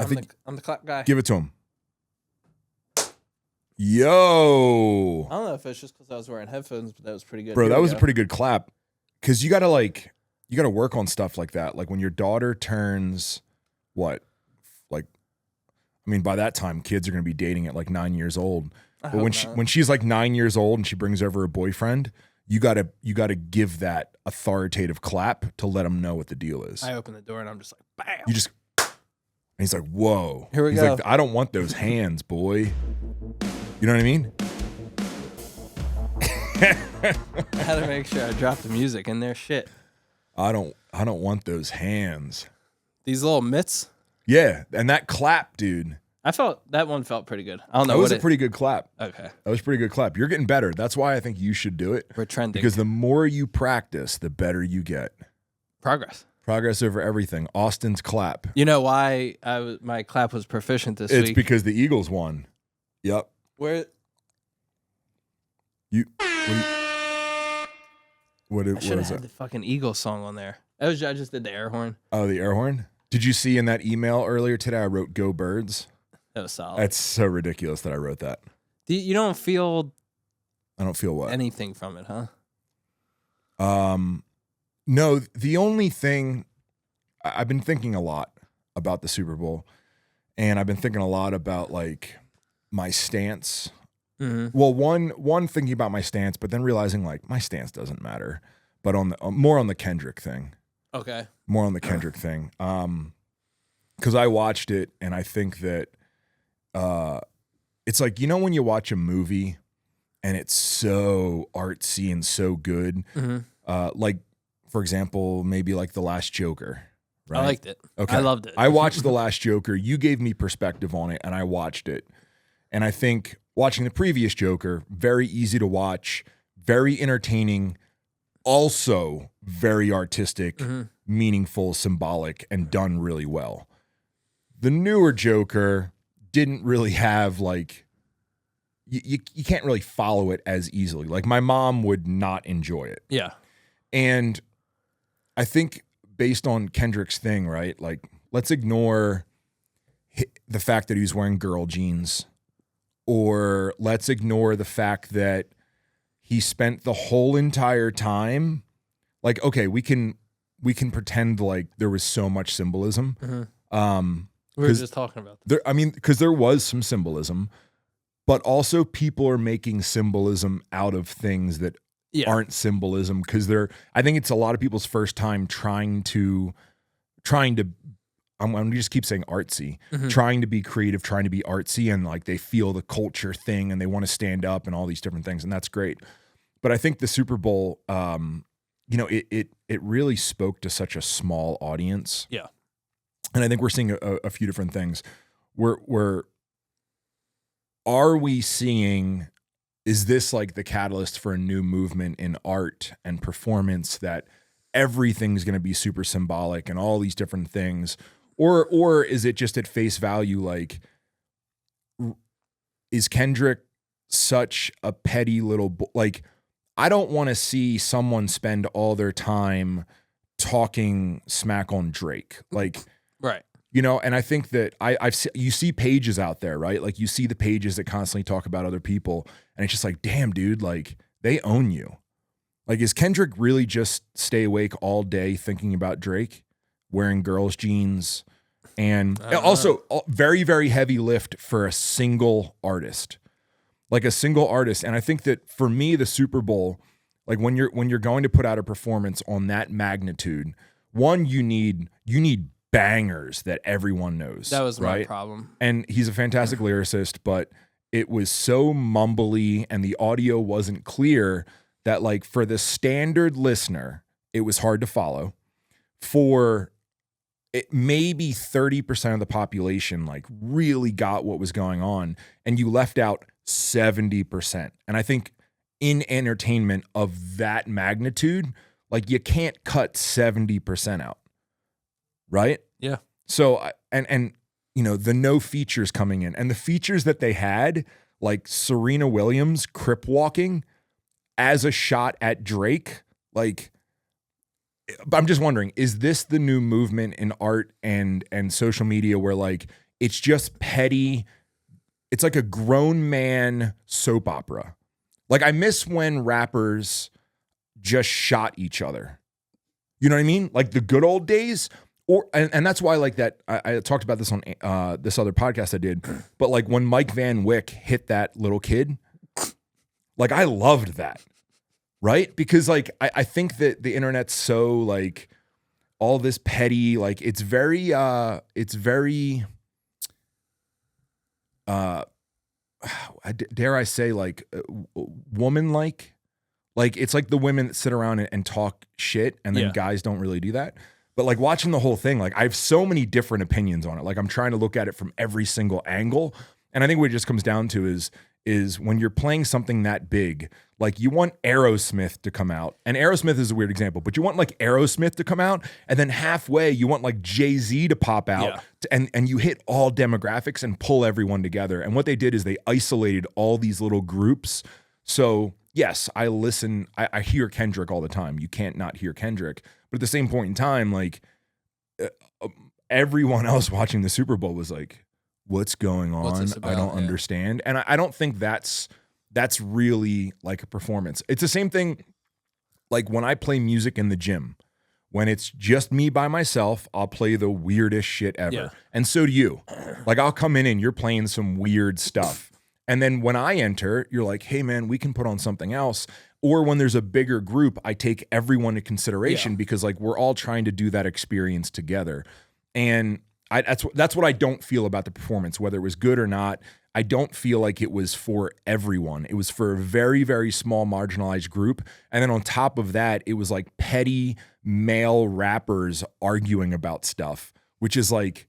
I'm the clap guy. Give it to him. Yo. I don't know if it's just because I was wearing headphones, but that was pretty good. Bro, that was a pretty good clap. Because you got to work on stuff like that. Like when your daughter turns, what? Like, I mean, by that time, kids are going to be dating at like 9 years old. But when she's like 9 years old and she brings over a boyfriend, you gotta give that authoritative clap to let him know what the deal is. I open the door and I'm just like, bam. You just, and he's like, whoa. Here we he's go. Like, I don't want those hands, boy. You know what I mean? I had to make sure I dropped the music in there. Shit. I don't want those hands. These little mitts. Yeah, and that clap, dude. I felt that one felt pretty good. I don't know. That was a pretty good clap. Okay. That was a pretty good clap. You're getting better. That's why I think you should do it. We're trending. Because the more you practice, the better you get. Progress. Progress over everything. Austin's clap. You know why my clap was proficient this week? It's because the Eagles won. Yep. Where? What I was should have had it? the fucking Eagles song on there. I just did the air horn. Oh, the air horn? Did you see in that email earlier today I wrote "Go Birds"? That was solid. That's so ridiculous that I wrote that. You don't feel I don't feel what? anything from it, huh? No, the only thing I've been thinking a lot about the Super Bowl, and I've been thinking a lot about like my stance. Mm-hmm. Well, one thinking about my stance, but then realizing like my stance doesn't matter. But on the more on the Kendrick thing. Okay. More on the Kendrick thing. Because I watched it and I think that it's like, you know, when you watch a movie and it's so artsy and so good, like, for example, maybe like The Last Joker. Right? I liked it. Okay. I loved it. I watched The Last Joker. You gave me perspective on it and I watched it. And I think watching the previous Joker, very easy to watch, very entertaining, also very artistic, meaningful, symbolic, and done really well. The newer Joker didn't really have like, you can't really follow it as easily. Like my mom would not enjoy it. Yeah. And I think based on Kendrick's thing, right? Like let's ignore the fact that he's wearing girl jeans, or let's ignore the fact that he spent the whole entire time, like, okay, we can pretend like there was so much symbolism. We were just talking about that. Because there was some symbolism, but also people are making symbolism out of things that aren't symbolism. Because I think it's a lot of people's first time trying to. I'm gonna just keep saying artsy, trying to be creative, trying to be artsy, and like they feel the culture thing and they want to stand up and all these different things, and that's great. But I think the Super Bowl, you know, it really spoke to such a small audience. Yeah. And I think we're seeing a few different things. Are we seeing, is this like the catalyst for a new movement in art and performance that everything's going to be super symbolic and all these different things? Or is it just at face value, like, is Kendrick such a petty little, like, I don't want to see someone spend all their time talking smack on Drake. Like, right. You know, and I think that you see pages out there, right? Like you see the pages that constantly talk about other people, and it's just like, damn, dude, like they own you. Like, is Kendrick really just stay awake all day thinking about Drake, wearing girls' jeans, and also very, very heavy lift for a single artist, like a single artist. And I think that for me, the Super Bowl, like when you're going to put out a performance on that magnitude, one, you need bangers that everyone knows. That was right? my problem. And he's a fantastic lyricist, but it was so mumbly and the audio wasn't clear that, like, for the standard listener, it was hard to follow. For it, maybe 30% of the population, like, really got what was going on, and you left out 70%. And I think in entertainment of that magnitude, like, you can't cut 70% out. Right? Yeah. So, and you know, the no features coming in, and the features that they had, like Serena Williams crip walking as a shot at Drake, like, I'm just wondering, is this the new movement in art and social media where, like, it's just petty. It's like a grown man soap opera. Like I miss when rappers just shot each other. You know what I mean? Like the good old days. And that's why like that, I talked about this on this other podcast I did, but like when Mike Van Wyck hit that little kid, like I loved that, right? Because like I think that the internet's so like all this petty, like it's very dare I say like woman-like. Like it's like the women that sit around and talk shit and then guys don't really do that. But like watching the whole thing, like I have so many different opinions on it. Like I'm trying to look at it from every single angle. And I think what it just comes down to is when you're playing something that big, like you want Aerosmith to come out. And Aerosmith is a weird example, but you want like Aerosmith to come out and then halfway you want like Jay-Z to pop out and you hit all demographics and pull everyone together. And what they did is they isolated all these little groups. So yes, I hear Kendrick all the time. You can't not hear Kendrick. But at the same point in time, like everyone else watching the Super Bowl was like, what's going on? I don't understand. And I don't think that's really like a performance. It's the same thing like when I play music in the gym. When it's just me by myself, I'll play the weirdest shit ever. Yeah. And so do you. Like I'll come in and you're playing some weird stuff. And then when I enter, you're like, hey man, we can put on something else. Or when there's a bigger group, I take everyone into consideration because like we're all trying to do that experience together. And that's what I don't feel about the performance, whether it was good or not. I don't feel like it was for everyone. It was for a very, very small marginalized group. And then on top of that, it was like petty male rappers arguing about stuff, which is like,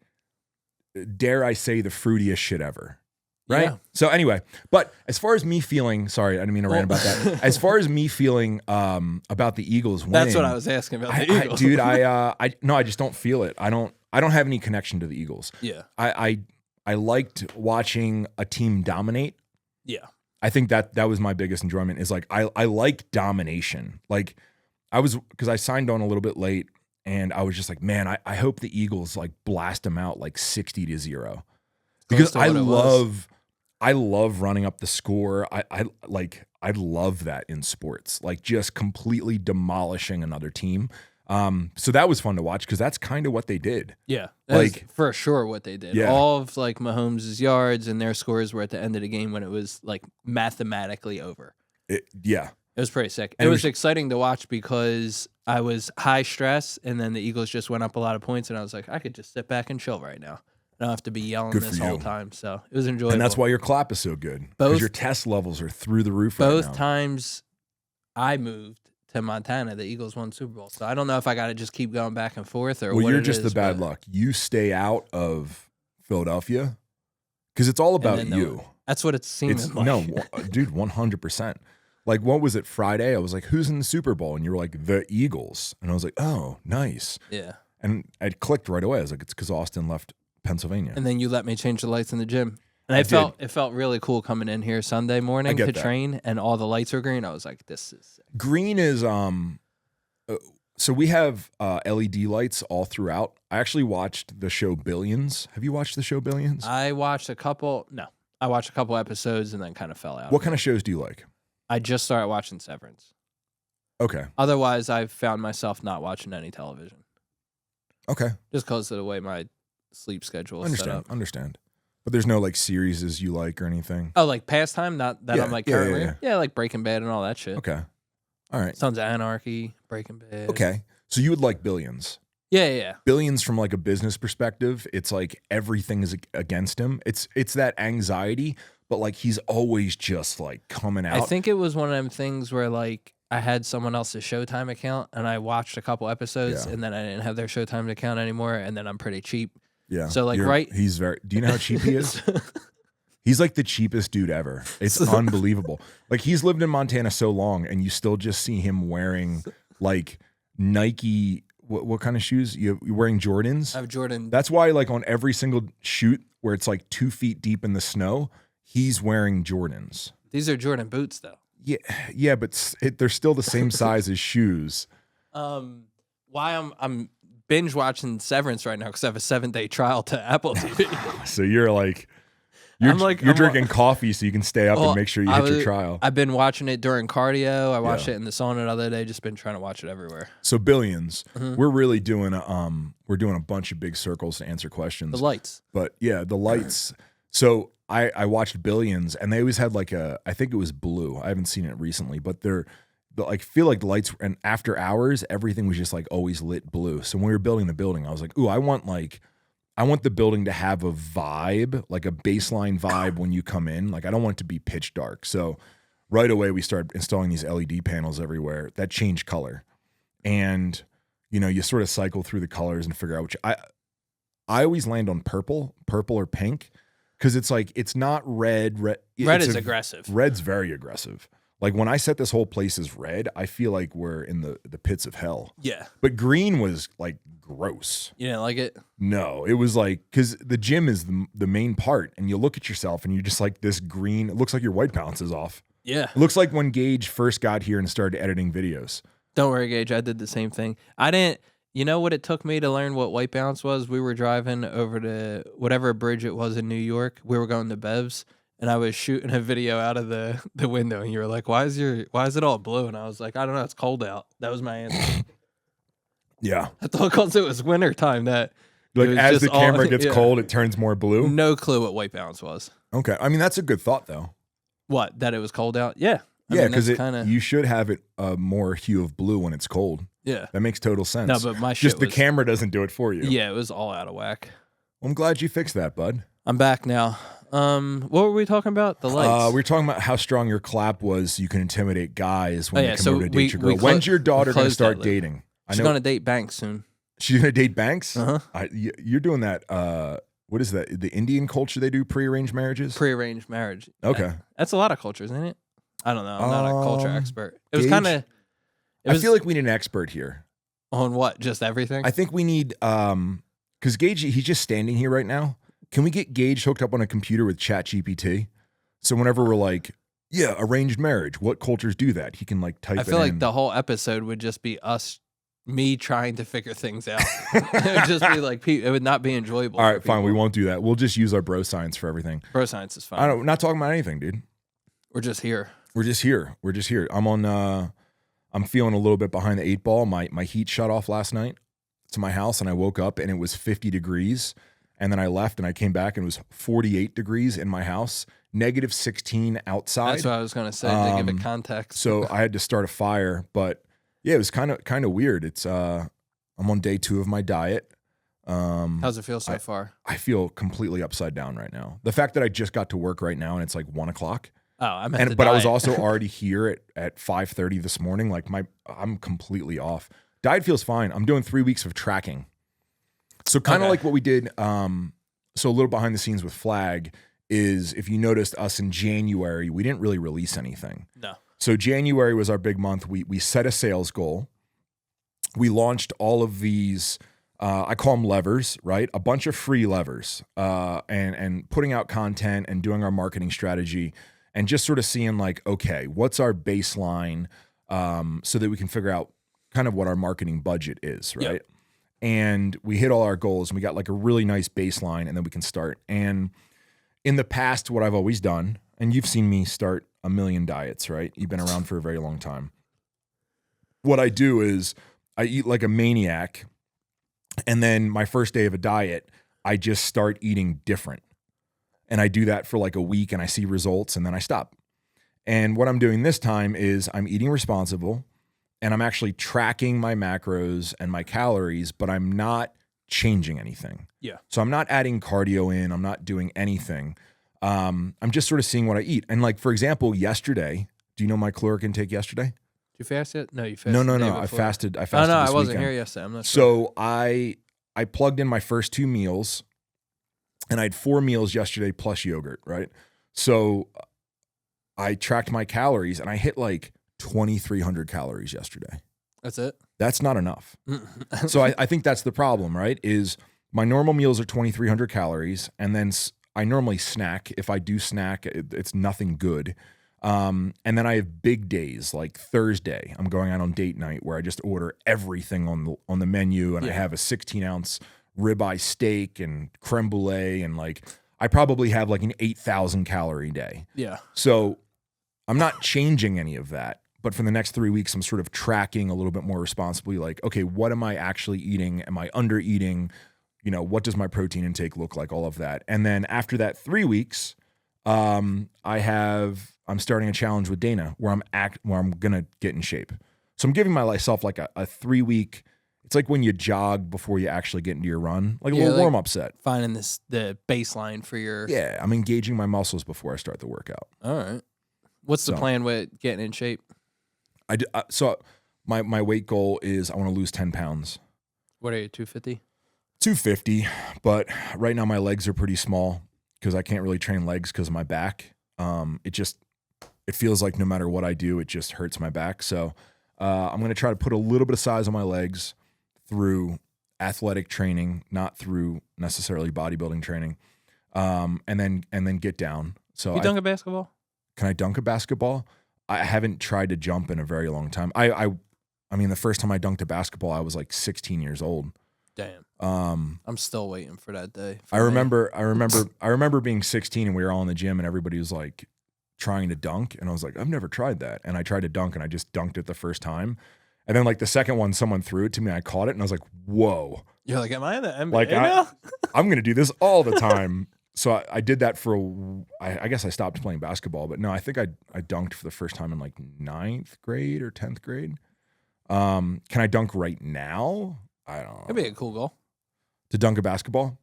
dare I say, the fruitiest shit ever. Right. Yeah. So anyway, but as far as me feeling, sorry, I didn't mean to rant about that. As far as me feeling about the Eagles winning, that's what I was asking about the Eagles. Dude, I just don't feel it. I don't have any connection to the Eagles. Yeah. I liked watching a team dominate. Yeah. I think that was my biggest enjoyment is like I like domination. Like because I signed on a little bit late and I was just like, man, I hope the Eagles like blast them out like 60-0. Because I love running up the score. I love that in sports, like just completely demolishing another team. So that was fun to watch because that's kind of what they did. Yeah, like for sure what they did. Yeah. All of like Mahomes' yards and their scores were at the end of the game when it was like mathematically over. It was pretty sick. And it was exciting to watch because I was high stress, and then the Eagles just went up a lot of points, and I was like, I could just sit back and chill right now. I don't have to be yelling this whole time. So it was enjoyable. And that's why your clap is so good. Because your test levels are through the roof right now. Both times I moved to Montana, the Eagles won Super Bowl. So I don't know if I got to just keep going back and forth or what you're just the bad luck. You stay out of Philadelphia because it's all about you. That's what it seems like. No, dude, 100%. Like, what was it, Friday? I was like, who's in the Super Bowl? And you were like, the Eagles. And I was like, oh, nice. Yeah. And it clicked right away. I was like, it's because Austin left Pennsylvania. And then you let me change the lights in the gym. And it felt really cool coming in here Sunday morning to train, and all the lights are green. I was like, this is sick. Green is so we have LED lights all throughout. I actually watched the show Billions. Have you watched the show Billions? I watched a couple episodes and then kind of fell out. What kind of shows do you like? I just started watching Severance. Okay. Otherwise, I've found myself not watching any television. Okay. Just because of the way my sleep schedule is set up. Understand. But there's no like series you like or anything? Oh, like pastime? Not that I'm like currently? Yeah, like Breaking Bad and all that shit. Okay. All right. Sons of Anarchy, Breaking Bad. Okay. So you would like Billions? Yeah. Billions from like a business perspective, it's like everything is against him. It's that anxiety, but like he's always just like coming out. I think it was one of them things where like I had someone else's Showtime account and I watched a couple episodes and then I didn't have their Showtime account anymore, and then I'm pretty cheap. Yeah. So like he's very. Do you know how cheap he is? He's like the cheapest dude ever. It's unbelievable. Like he's lived in Montana so long, and you still just see him wearing like Nike. What kind of shoes? You're wearing Jordans? I have Jordan. That's why like on every single shoot where it's like 2 feet deep in the snow, he's wearing Jordans. These are Jordan boots though. Yeah, but they're still the same size as shoes. Why I'm binge watching Severance right now because I have a 7-day trial to Apple TV. So you're like, you're drinking coffee so you can stay up and make sure you hit your trial. I've been watching it during cardio. I watched it in the sauna the other day. Just been trying to watch it everywhere. So Billions, we're really doing a bunch of big circles to answer questions. The lights, but yeah, the lights. So I watched Billions, and they always had like I think it was blue. I haven't seen it recently, but feel like the lights, and after hours, everything was just like always lit blue. So when we were building the building, I was like, ooh, I want the building to have a vibe, like a baseline vibe when you come in. Like I don't want it to be pitch dark. So right away we started installing these LED panels everywhere that change color. And you sort of cycle through the colors and figure out which I always land on purple or pink, because it's like it's not red. Red is aggressive. Red's very aggressive. Like when I set this whole place as red, I feel like we're in the pits of hell. Yeah. But green was like gross. You didn't like it? No, it was like, because the gym is the main part, and you look at yourself and you're just like, this green, it looks like your white balance is off. Yeah. It looks like when Gage first got here and started editing videos. Don't worry, Gage. I did the same thing. You know what it took me to learn what white balance was? We were driving over to whatever bridge it was in New York. We were going to Bev's, and I was shooting a video out of the window, and you were like, why is it all blue? And I was like, I don't know, it's cold out. That was my answer. Yeah. I thought because it was winter time that like as the camera gets cold, it turns more blue. No clue what white balance was. Okay. I mean, that's a good thought though. What? That it was cold out? Yeah. Yeah, because you should have it more hue of blue when it's cold. Yeah. That makes total sense. No, but my shit just the camera doesn't do it for you. Yeah, it was all out of whack. Well, I'm glad you fixed that, bud. I'm back now. What were we talking about? The lights. We were talking about how strong your clap was. You can intimidate guys when you come over to date your girl. When's your daughter going to start dating? She's going to date Banks soon. She's going to date Banks? Uh-huh. You're doing that. What is that? The Indian culture, they do prearranged marriages? Prearranged marriage. Okay. That's a lot of cultures, isn't it? I don't know. I'm not a culture expert. It was Gage, kind of. I feel like we need an expert here. On what? Just everything? I think we need, because Gage, he's just standing here right now. Can we get Gage hooked up on a computer with ChatGPT? So whenever we're like, yeah, arranged marriage, what cultures do that? He can like type it in. I feel like the whole episode would just be me trying to figure things out. It would just be like, it would not be enjoyable. All right, fine. We won't do that. We'll just use our bro science for everything. Bro science is fine. We're not talking about anything, dude. We're just here. We're just here. I'm feeling a little bit behind the 8 ball. My heat shut off last night to my house, and I woke up and it was 50 degrees. And then I left and I came back and it was 48 degrees in my house, -16 outside. That's what I was going to say, to give it context. So I had to start a fire, but yeah, it was kind of weird. It's I'm on day 2 of my diet. How's it feel so far? I feel completely upside down right now. The fact that I just got to work right now and it's like 1 o'clock. Oh, I meant but I was also already here at 5:30 this morning. Like I'm completely off. Diet feels fine. I'm doing 3 weeks of tracking. So kind of like what we did. So a little behind the scenes with Flag is, if you noticed us in January, we didn't really release anything. No. So January was our big month. We set a sales goal. We launched all of these, I call them levers, right? A bunch of free levers, and putting out content and doing our marketing strategy and just sort of seeing like, okay, what's our baseline, so that we can figure out kind of what our marketing budget is, right? Yep. And we hit all our goals and we got like a really nice baseline, and then we can start. And in the past, what I've always done, and you've seen me start a million diets, right? You've been around for a very long time. What I do is I eat like a maniac, and then my first day of a diet, I just start eating different. And I do that for like a week and I see results and then I stop. And what I'm doing this time is I'm eating responsible and I'm actually tracking my macros and my calories, but I'm not changing anything. Yeah. So I'm not adding cardio in. I'm not doing anything. I'm just sort of seeing what I eat. And like, for example, yesterday, do you know my caloric intake yesterday? Did you fast yet? No, you fasted. No. I fasted. Oh, no, this I wasn't weekend. here yesterday. I'm not sure. So I plugged in my first 2 meals, and I had 4 meals yesterday plus yogurt, right? So I tracked my calories and I hit like 2,300 calories yesterday. That's it? That's not enough. So I think that's the problem, right? Is my normal meals are 2,300 calories, and then I normally snack. If I do snack, it's nothing good. And then I have big days like Thursday. I'm going out on date night where I just order everything on the menu, and I have a 16-ounce ribeye steak and creme brulee, and like I probably have like an 8,000 calorie day. Yeah. So I'm not changing any of that, but for the next 3 weeks, I'm sort of tracking a little bit more responsibly. Like, okay, what am I actually eating? Am I under eating? You know, what does my protein intake look like? All of that. And then after that 3 weeks, I'm starting a challenge with Dana where I'm gonna get in shape. So I'm giving myself like a 3 week. It's like when you jog before you actually get into your run, like a little warm up set. Finding the baseline for your. Yeah, I'm engaging my muscles before I start the workout. All right. What's the plan with getting in shape? So my weight goal is I want to lose 10 pounds. What are you, 250? 250, but right now my legs are pretty small because I can't really train legs because of my back. It feels like no matter what I do, it just hurts my back. So I'm going to try to put a little bit of size on my legs through athletic training, not through necessarily bodybuilding training, and then get down. So you dunk a basketball? Can I dunk a basketball? I haven't tried to jump in a very long time. I mean, the first time I dunked a basketball, I was like 16 years old. Damn. I'm still waiting for that day. I remember being 16 and we were all in the gym and everybody was like trying to dunk, and I was like, I've never tried that. And I tried to dunk and I just dunked it the first time. And then like the second one, someone threw it to me, I caught it and I was like, whoa. You're like, am I in the NBA like now? I'm going to do this all the time. So I did that I guess I stopped playing basketball, but no, I think I dunked for the first time in like 9th grade or 10th grade. Can I dunk right now? I don't know. That'd be a cool goal. To dunk a basketball?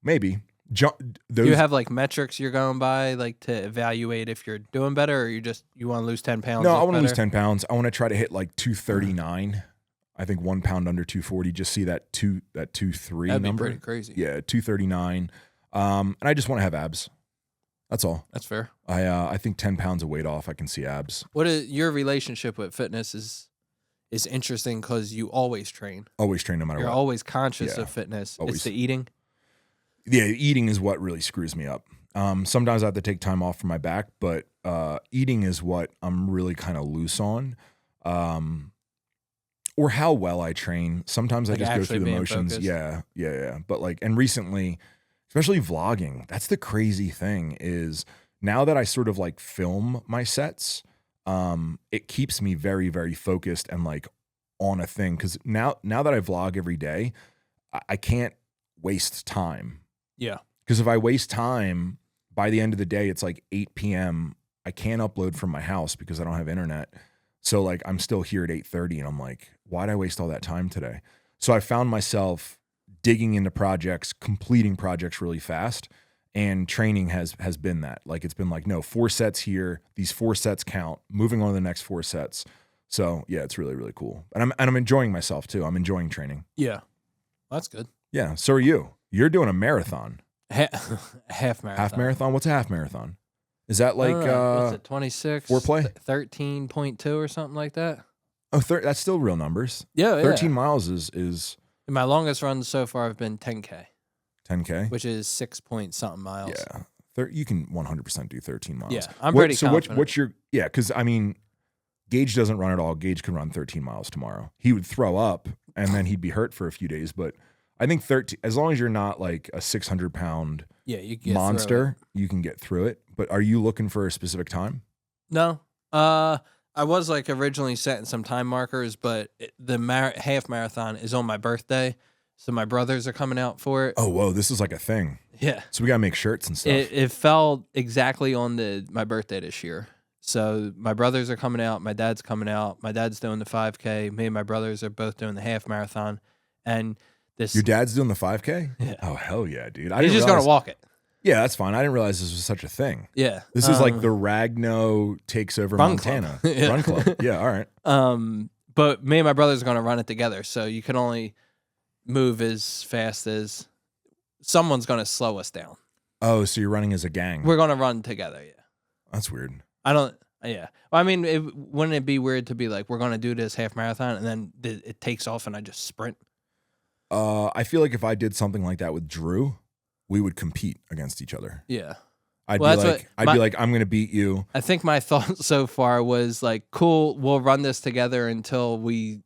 Maybe. Do you have like metrics you're going by, like to evaluate if you're doing better, or you want to lose 10 pounds? No, I want to lose 10 pounds. I want to try to hit like 239. I think 1 pound under 240. Just see that 2.3 That'd number. Be pretty crazy. Yeah, 239. And I just want to have abs. That's all. That's fair. I think 10 pounds of weight off, I can see abs. What is your relationship with fitness is interesting because you always train. Always train no matter You're what. always conscious of fitness. Always. It's the eating. Yeah, eating is what really screws me up. Sometimes I have to take time off from my back, but eating is what I'm really kind of loose on. Or how well I train. Sometimes I just go through the motions. Focused. Yeah. But like, and recently, especially vlogging, that's the crazy thing is now that I sort of like film my sets, it keeps me very, very focused and like on a thing. Cause now that I vlog every day, I can't waste time. Yeah. Because if I waste time, by the end of the day, it's like 8 p.m. I can't upload from my house because I don't have internet. So like I'm still here at 8:30 and I'm like, why'd I waste all that time today? So I found myself digging into projects, completing projects really fast. And training has been that. Like it's been like, no, 4 sets here. These 4 sets count. Moving on to the next 4 sets. So yeah, it's really, really cool. And I'm enjoying myself too. I'm enjoying training. Yeah. That's good. Yeah. So are you. You're doing a marathon. Half marathon. Half marathon? What's a half marathon? Is that like what's it, 26? Foreplay? 13.2 or something like that? Oh, that's still real numbers. Yeah, 13 miles is my longest run so far have been 10K. 10K? Which is 6 point something miles. Yeah. You can 100% do 13 miles. Yeah, I'm pretty confident. What's your, because I mean, Gage doesn't run at all. Gage could run 13 miles tomorrow. He would throw up and then he'd be hurt for a few days. But I think 13, as long as you're not like a 600-pound monster, you can get through it. But are you looking for a specific time? No. I was like originally setting some time markers, but the half marathon is on my birthday. So my brothers are coming out for it. Oh, whoa. This is like a thing. Yeah. So we got to make shirts and stuff. It fell exactly on my birthday this year. So my brothers are coming out. My dad's coming out. My dad's doing the 5K. Me and my brothers are both doing the half marathon. And your dad's doing the 5K? Yeah. Oh, hell yeah, dude. He's just going to walk it. Yeah, that's fine. I didn't realize this was such a thing. Yeah. This is like the Ragno takes over Montana. Run club. Yeah, all right. But me and my brothers are going to run it together. So you can only move as fast as someone's going to slow us down. Oh, so you're running as a gang. We're going to run together, yeah. That's weird. Yeah. Well, I mean, wouldn't it be weird to be like, we're going to do this half marathon and then it takes off and I just sprint? I feel like if I did something like that with Drew, we would compete against each other. Yeah. I'd Well, be like, I'm going to beat you. I think my thought so far was like, cool, we'll run this together until we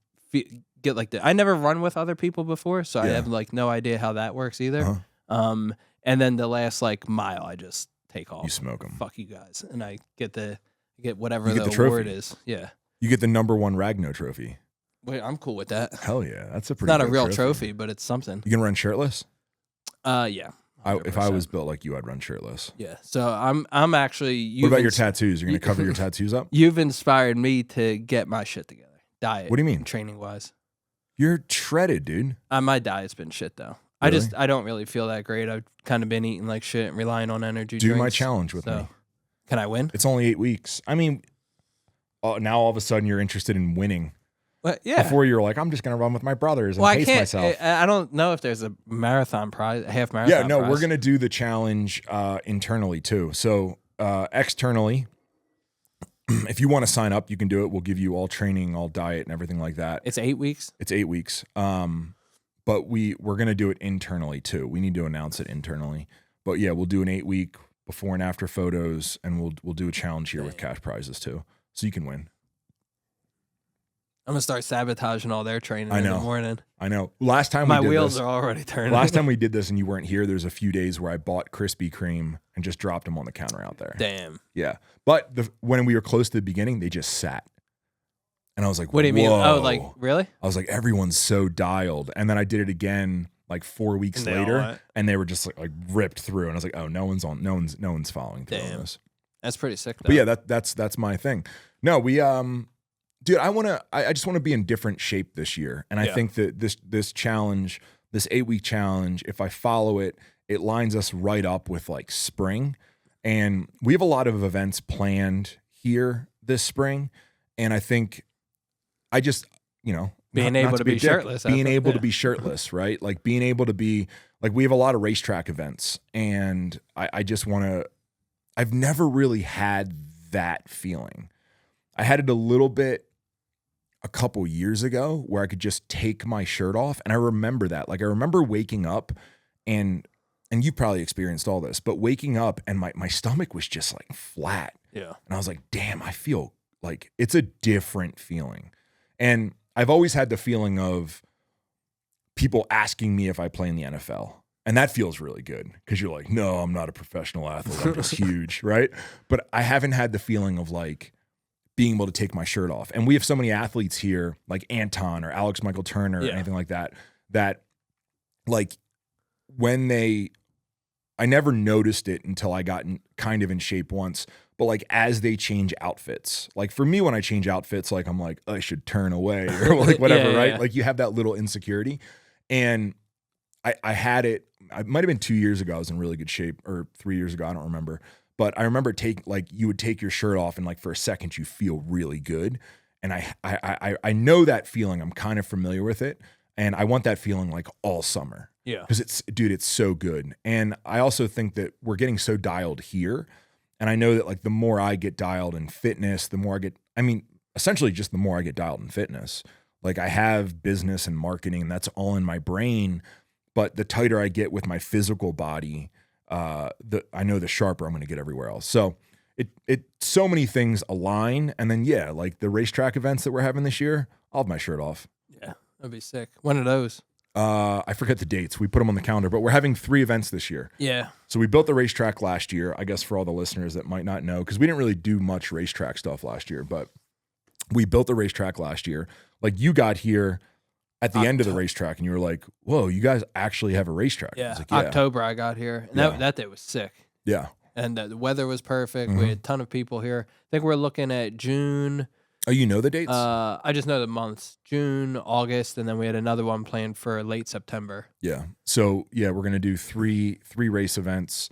get like I never run with other people before, so I have like no idea how that works either. And then the last like mile, I just take off. You smoke them. Fuck you guys, and I get whatever the award trophy. is. Yeah, you get the #1 Ragno trophy. Wait, I'm cool with that. Hell yeah, that's a pretty. It's not a real trophy, but it's something. You can run shirtless. Yeah. If I was built like you, I'd run shirtless. Yeah. So I'm actually. What about your tattoos? You're gonna cover your tattoos up? You've inspired me to get my shit together. Diet. What do you mean? Training wise. You're shredded, dude. My diet's been shit though. Really? I don't really feel that great. I've kind of been eating like shit and relying on energy Do drinks. my challenge with me. Can I win? It's only 8 weeks. I mean, now all of a sudden you're interested in winning. Well, yeah. Before you were like, I'm just gonna run with my brothers and pace myself. I don't know if there's a marathon prize, a half marathon. Yeah, no, prize. we're gonna do the challenge internally too. So externally, if you want to sign up, you can do it. We'll give you all training, all diet, and everything like that. It's 8 weeks. It's 8 weeks. But we're gonna do it internally too. We need to announce it internally. But yeah, we'll do an 8-week before and after photos, and we'll do a challenge here with cash prizes too, so you can win. I'm gonna start sabotaging all their training in the morning. I know. Last time my wheels are already turning. Last time we did this and you weren't here, there's a few days where I bought Krispy Kreme and just dropped them on the counter out there. Damn. Yeah, but when we were close to the beginning, they just sat, and I was like, "What do you mean?" Whoa. Oh, like really? I was like, everyone's so dialed, and then I did it again like 4 weeks later, and they were just like ripped through, and I was like, oh, no one's following through on this. That's pretty sick though. But yeah, that's my thing. No, we dude, I just want to be in different shape this year. And I think that this challenge, this 8-week challenge, if I follow it, it lines us right up with like spring. And we have a lot of events planned here this spring. And I think I just, being able to be shirtless. Being able to be shirtless, right? Like being able to be like, we have a lot of racetrack events. And I just want to, I've never really had that feeling. I had it a little bit a couple years ago where I could just take my shirt off. And I remember that. Like I remember waking up and you probably experienced all this, but waking up and my stomach was just like flat. Yeah. And I was like, damn, I feel like it's a different feeling. And I've always had the feeling of people asking me if I play in the NFL. And that feels really good because you're like, no, I'm not a professional athlete. I'm just huge, right? But I haven't had the feeling of like being able to take my shirt off. And we have so many athletes here, like Anton or Alex Michael Turner or anything like that, that like when I never noticed it until I got kind of in shape once, but like as they change outfits, like for me, when I change outfits, like I'm like, I should turn away or like whatever, right? Yeah. Like you have that little insecurity. And I had it, it might've been 2 years ago. I was in really good shape, or 3 years ago. I don't remember. But I remember you would take your shirt off and like for a second you feel really good. And I know that feeling. I'm kind of familiar with it. And I want that feeling like all summer. Yeah. Because it's so good. And I also think that we're getting so dialed here. And I know that like the more I get dialed in fitness, essentially just the more I get dialed in fitness. Like I have business and marketing and that's all in my brain. But the tighter I get with my physical body, I know the sharper I'm going to get everywhere else. So it so many things align. And then, like the racetrack events that we're having this year, I'll have my shirt off. Yeah, that'd be sick. When are those? I forget the dates. We put them on the calendar, but we're having 3 events this year. Yeah. So we built the racetrack last year, I guess for all the listeners that might not know, because we didn't really do much racetrack stuff last year, but we built the racetrack last year. Like you got here at the end of the racetrack and you were like, whoa, you guys actually have a racetrack. Yeah. I was like, October I got here. And that day was sick. Yeah. And the weather was perfect. We had a ton of people here. I think we're looking at June. Oh, you know the dates? I just know the months. June, August, and then we had another one planned for late September. Yeah. So we're gonna do three race events.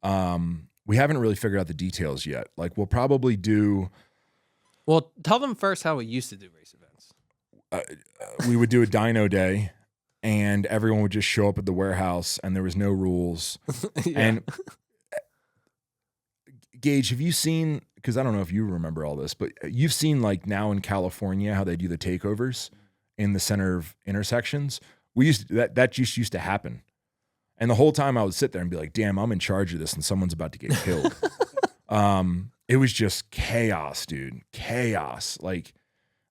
We haven't really figured out the details yet. Like we'll probably do. Well, tell them first how we used to do race events. We would do a dyno day, and everyone would just show up at the warehouse, and there was no rules. And Gage, have you seen? Because I don't know if you remember all this, but you've seen like now in California how they do the takeovers in the center of intersections. We used to, that just used to happen, And the whole time I would sit there and be like, damn, I'm in charge of this and someone's about to get killed. It was just chaos, dude. Chaos. Like,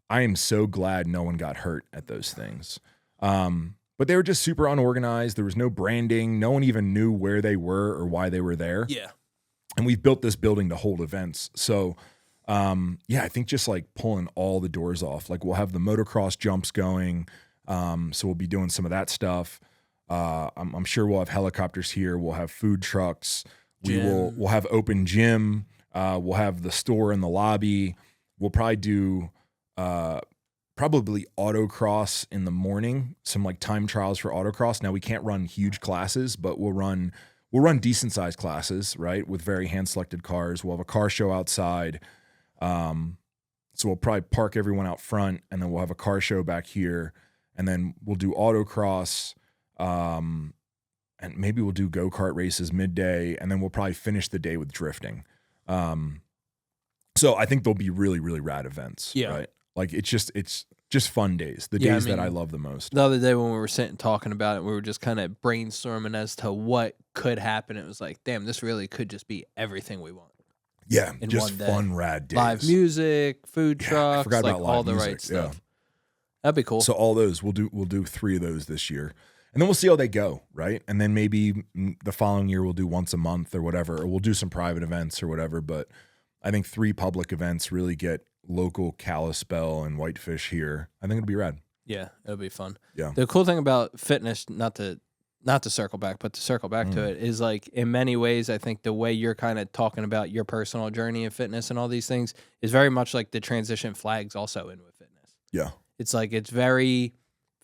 I am so glad no one got hurt at those things. But they were just super unorganized. There was no branding. No one even knew where they were or why they were there. Yeah. And we've built this building to hold events. So, I think just like pulling all the doors off. Like, we'll have the motocross jumps going. So we'll be doing some of that stuff. I'm sure we'll have helicopters here. We'll have food trucks. We'll have open gym. We'll have the store in the lobby. We'll probably do autocross in the morning. Some like time trials for autocross. Now we can't run huge classes, but we'll run decent sized classes, right? With very hand selected cars. We'll have a car show outside. So we'll probably park everyone out front, and then we'll have a car show back here, and then we'll do autocross. And maybe we'll do go-kart races midday, and then we'll probably finish the day with drifting. So I think there'll be really, really rad events. Yeah. Right? Like, it's just fun days. The days that I love the most. The other day when we were sitting talking about it, we were just kind of brainstorming as to what could happen. It was like, damn, this really could just be everything we want. Yeah, just fun, rad days. Live music, food trucks, like all the music, right stuff. That'd be cool. So all those, we'll do 3 of those this year. And then we'll see how they go, right? And then maybe the following year we'll do once a month or whatever, or we'll do some private events or whatever. But I think 3 public events really get local Kalispell and Whitefish here. I think it'll be rad. Yeah, it'll be fun. Yeah. The cool thing about fitness, not to circle back, but to circle back to it, is like, in many ways, I think the way you're kind of talking about your personal journey in fitness and all these things is very much like the transition flags also in with fitness. Yeah. It's like, it's very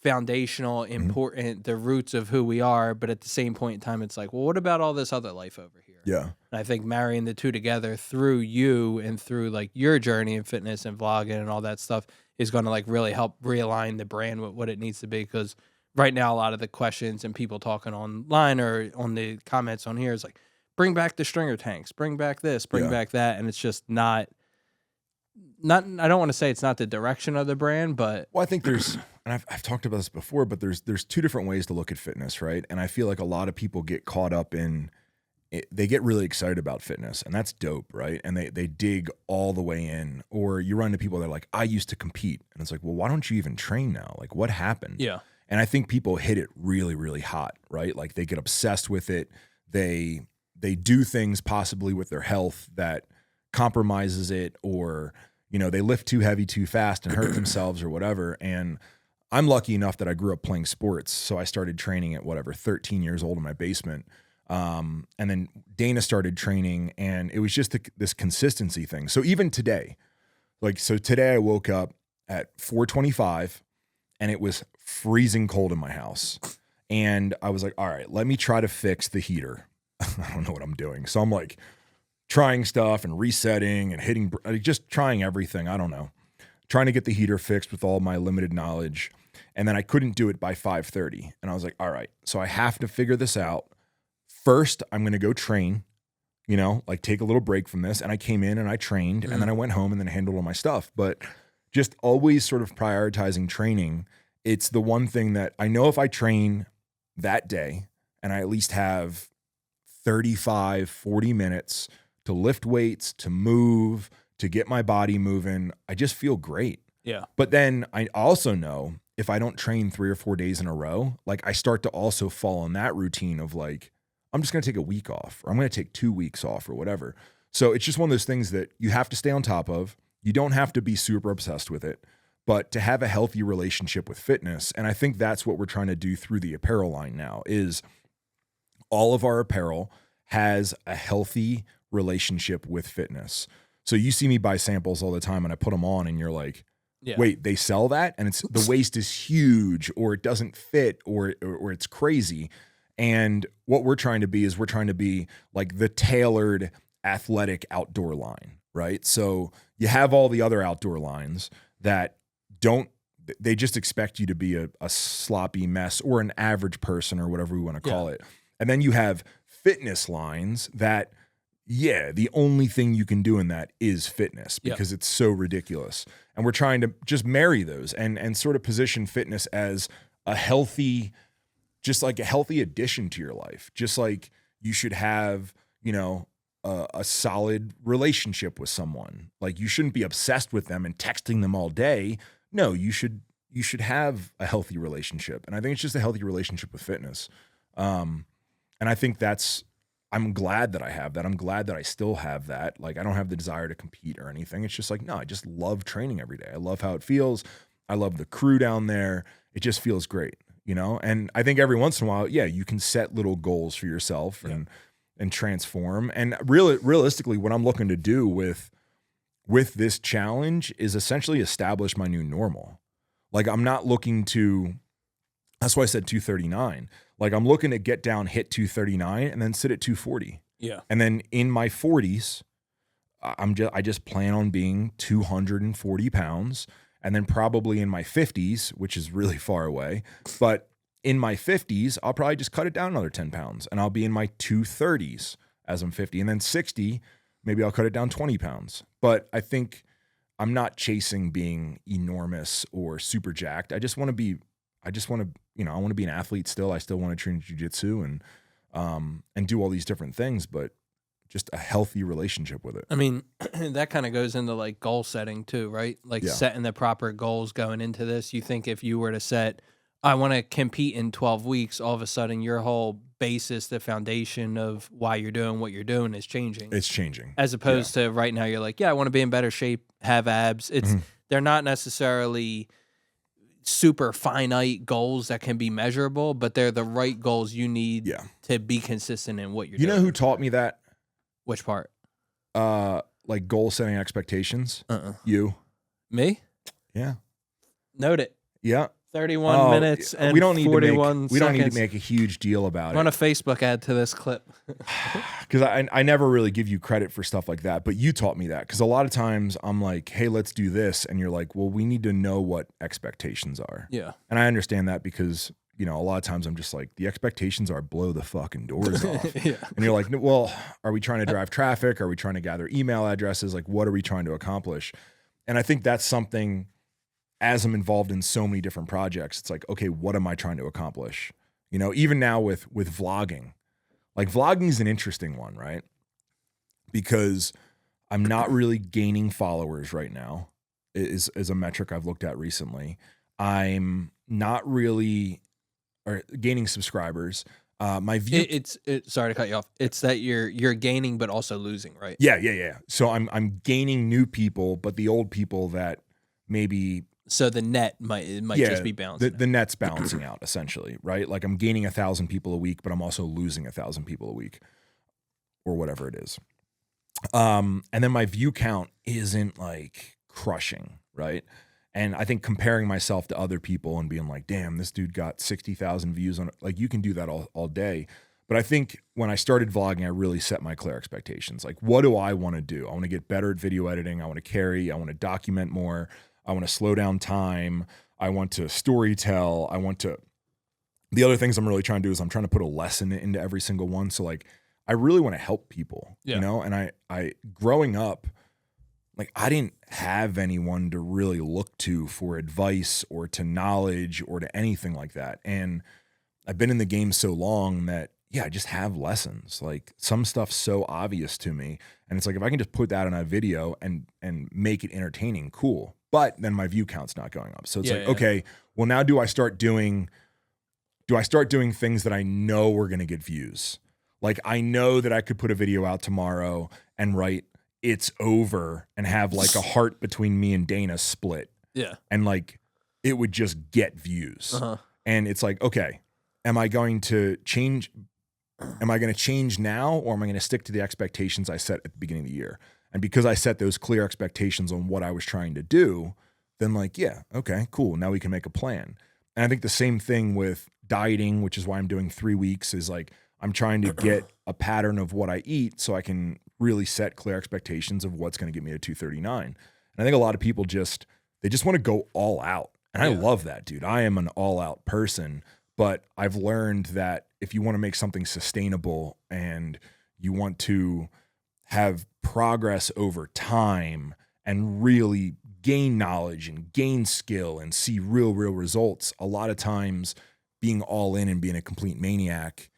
foundational, important, the roots of who we are, but at the same point in time, it's like, well, what about all this other life over here? Yeah. And I think marrying the two together through you and through like your journey in fitness and vlogging and all that stuff is going to like really help realign the brand with what it needs to be. Because right now, a lot of the questions and people talking online or on the comments on here is like, bring back the stringer tanks, bring back this, bring back that. And it's just not, I don't want to say it's not the direction of the brand, but. Well, I think there's, and I've talked about this before, but there's 2 different ways to look at fitness, right? And I feel like a lot of people get caught up in, they get really excited about fitness, and that's dope, right? And they dig all the way in. Or you run into people that are like, I used to compete. And it's like, well, why don't you even train now? Like, what happened? Yeah. And I think people hit it really, really hot, right? Like, they get obsessed with it. They do things possibly with their health that compromises it, or, you know, they lift too heavy too fast and hurt themselves or whatever. And I'm lucky enough that I grew up playing sports. So I started training at 13 years old in my basement. And then Dana started training, and it was just this consistency thing. So even today, today I woke up at 4:25 and it was freezing cold in my house. And I was like, all right, let me try to fix the heater. I don't know what I'm doing. So I'm like trying stuff and resetting and hitting, just trying everything. I don't know. Trying to get the heater fixed with all my limited knowledge. And then I couldn't do it by 5:30. And I was like, all right, so I have to figure this out. First, I'm going to go train, like take a little break from this. And I came in and I trained, and then I went home and then handled all my stuff. But just always sort of prioritizing training. It's the one thing that I know, if I train that day and I at least have 35, 40 minutes to lift weights, to move, to get my body moving, I just feel great. Yeah. But then I also know if I don't train 3 or 4 days in a row, like, I start to also fall in that routine of like, I'm just going to take a week off, or I'm going to take 2 weeks off, or whatever. So it's just one of those things that you have to stay on top of. You don't have to be super obsessed with it, but to have a healthy relationship with fitness. And I think that's what we're trying to do through the apparel line now, is all of our apparel has a healthy relationship with fitness. So you see me buy samples all the time, and I put them on, and you're like, wait, they sell that? And it's, the waist is huge, or it doesn't fit, or it's crazy. And what we're trying to be is, we're trying to be like the tailored athletic outdoor line, right? So you have all the other outdoor lines that they just expect you to be a sloppy mess, or an average person, or whatever we want to call it. And then you have fitness lines that, the only thing you can do in that is fitness, because it's so ridiculous. And we're trying to just marry those and sort of position fitness as a healthy just like a healthy addition to your life. Just like you should have, you know, a solid relationship with someone. Like you shouldn't be obsessed with them and texting them all day. No, you should have a healthy relationship. And I think it's just a healthy relationship with fitness. And I think I'm glad that I have that. I'm glad that I still have that. Like I don't have the desire to compete or anything. It's just like, no, I just love training every day. I love how it feels. I love the crew down there. It just feels great, you know? And I think every once in a while, yeah, you can set little goals for yourself and transform. And realistically, what I'm looking to do with this challenge is essentially establish my new normal. Like I'm not looking to, that's why I said 239. Like I'm looking to get down, hit 239 and then sit at 240. Yeah. And then in my 40s, I just plan on being 240 pounds. And then probably in my 50s, which is really far away, but in my 50s, I'll probably just cut it down another 10 pounds and I'll be in my 230s as I'm 50. And then 60, maybe I'll cut it down 20 pounds. But I think I'm not chasing being enormous or super jacked. I want to be an athlete still. I still want to train jiu-jitsu and do all these different things, but just a healthy relationship with it. I mean, that kind of goes into like goal setting too, right? Like setting the proper goals going into this. You think if you were to set, I want to compete in 12 weeks, all of a sudden your whole basis, the foundation of why you're doing what you're doing is changing. It's changing. As opposed to right now, you're like, yeah, I want to be in better shape, have abs. They're not necessarily super finite goals that can be measurable, but they're the right goals you need to be consistent in what you're doing. You know who taught me that? Which part? Like goal setting expectations. You. Me? Yeah. Note it. Yeah. 31 minutes and we don't need 41 seconds. We don't need to make a huge deal about it. I want a Facebook ad to this clip. Because I never really give you credit for stuff like that, but you taught me that. Because a lot of times I'm like, hey, let's do this. And you're like, well, we need to know what expectations are. Yeah. And I understand that because, you know, a lot of times I'm just like, the expectations are blow the fucking doors off. And you're like, well, are we trying to drive traffic? Are we trying to gather email addresses? Like, what are we trying to accomplish? And I think that's something, as I'm involved in so many different projects, it's like, okay, what am I trying to accomplish? You know, even now with vlogging, like vlogging is an interesting one, right? Because I'm not really gaining followers right now is a metric I've looked at recently. I'm not really gaining subscribers. My view, it's sorry to cut you off. It's that you're gaining, but also losing, right? Yeah. So I'm gaining new people, but the old people that maybe, so the net might just be balancing. The net's balancing out essentially, right? Like I'm gaining 1,000 people a week, but I'm also losing 1,000 people a week or whatever it is. And then my view count isn't like crushing, right? And I think comparing myself to other people and being like, damn, this dude got 60,000 views on it. Like you can do that all day. But I think when I started vlogging, I really set my clear expectations. Like, what do I want to do? I want to get better at video editing. I want to carry. I want to document more. I want to slow down time. I want to story tell. The other things I'm really trying to do is I'm trying to put a lesson into every single one. So like, I really want to help people, you know? And I growing up, like I didn't have anyone to really look to for advice or to knowledge or to anything like that. And I've been in the game so long that, yeah, I just have lessons. Like some stuff's so obvious to me. And it's like, if I can just put that in a video and make it entertaining, cool. But then my view count's not going up. So it's okay, well now do I start doing things that I know are going to get views? Like I know that I could put a video out tomorrow and write, it's over, and have like a heart between me and Dana split. Yeah. And like, it would just get views. And it's like, okay, am I going to change now, or am I going to stick to the expectations I set at the beginning of the year? And because I set those clear expectations on what I was trying to do, then like, yeah, okay, cool. Now we can make a plan. And I think the same thing with dieting, which is why I'm doing 3 weeks, is like, I'm trying to get a pattern of what I eat so I can really set clear expectations of what's going to get me to 239. And I think a lot of people they just want to go all out. And I love that, dude. I am an all out person, but I've learned that if you want to make something sustainable and you want to have progress over time and really gain knowledge and gain skill and see real results, a lot of times being all in and being a complete maniac,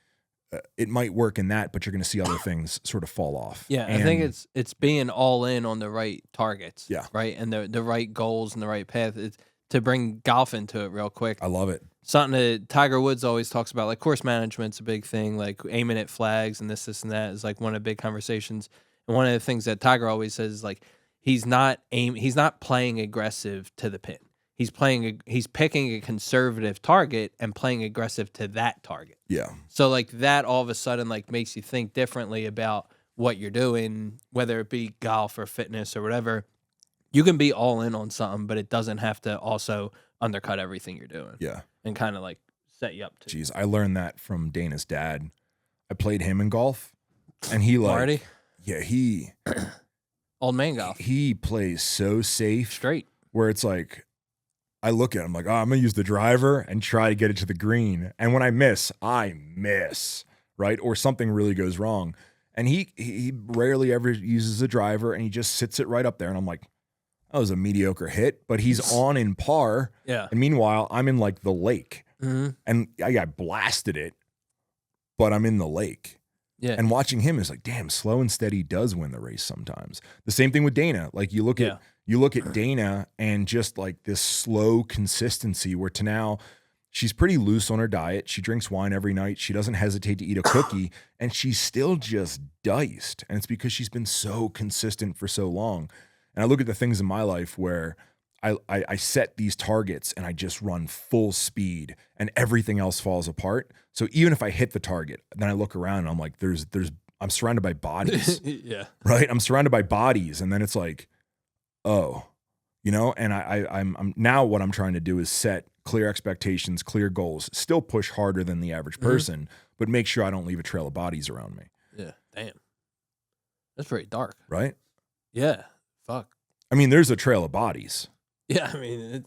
it might work in that, but you're going to see other things sort of fall off. Yeah, I think it's being all in on the right targets. Yeah. Right, and the right goals and the right path. It's, to bring golf into it real quick. I love it. Something that Tiger Woods always talks about, like course management's a big thing, like aiming at flags and this and that is like one of the big conversations. And one of the things that Tiger always says is like he's not playing aggressive to the pin. He's picking a conservative target and playing aggressive to that target. Yeah. So like that all of a sudden like makes you think differently about what you're doing, whether it be golf or fitness or whatever. You can be all in on something, but it doesn't have to also undercut everything you're doing. Yeah. And kind of like set you up to. Jeez, I learned that from Dana's dad. I played him in golf, and he like, Marty? Yeah, he Old man golf. He plays so safe, Straight. where it's like, I look at him like, oh, I'm gonna use the driver and try to get it to the green, and when I miss, right, or something really goes wrong, and he rarely ever uses the driver, and he just sits it right up there, and I'm like, that was a mediocre hit, but he's on in par. Yeah. And meanwhile, I'm in like the lake, and I blasted it, but I'm in the lake. Yeah. And watching him is like, damn, slow and steady does win the race sometimes. The same thing with Dana. Like you look at Dana and just like this slow consistency where to now she's pretty loose on her diet. She drinks wine every night. She doesn't hesitate to eat a cookie, and she's still just diced. And it's because she's been so consistent for so long. And I look at the things in my life where I set these targets and I just run full speed and everything else falls apart. So even if I hit the target, then I look around and I'm like, I'm surrounded by bodies. Yeah. Right? I'm surrounded by bodies. And then it's like, oh, and I'm now what I'm trying to do is set clear expectations, clear goals, still push harder than the average person, but make sure I don't leave a trail of bodies around me. Yeah. Damn. That's pretty dark. Right? Yeah. Fuck. I mean, there's a trail of bodies. Yeah, I mean,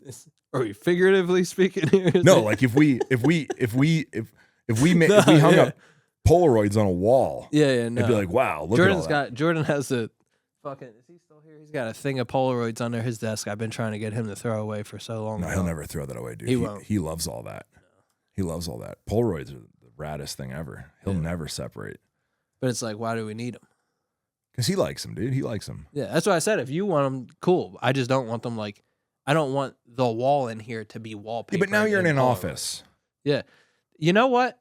are we figuratively speaking here? No, like if we hung up Polaroids on a wall, no. It'd be like, wow, look at all that. Jordan has a fucking. Is he still here? He's got a thing of Polaroids under his desk. I've been trying to get him to throw away for so long. No, he'll never throw that away, dude. He won't. He loves all that. No. He loves all that. Polaroids are the raddest thing ever. He'll never separate. But it's like, why do we need them? Because he likes them, dude. He likes them. Yeah, that's what I said. If you want them, cool. I just don't want them like. I don't want the wall in here to be wallpaper. Yeah, but now you're in an office. Yeah. You know what?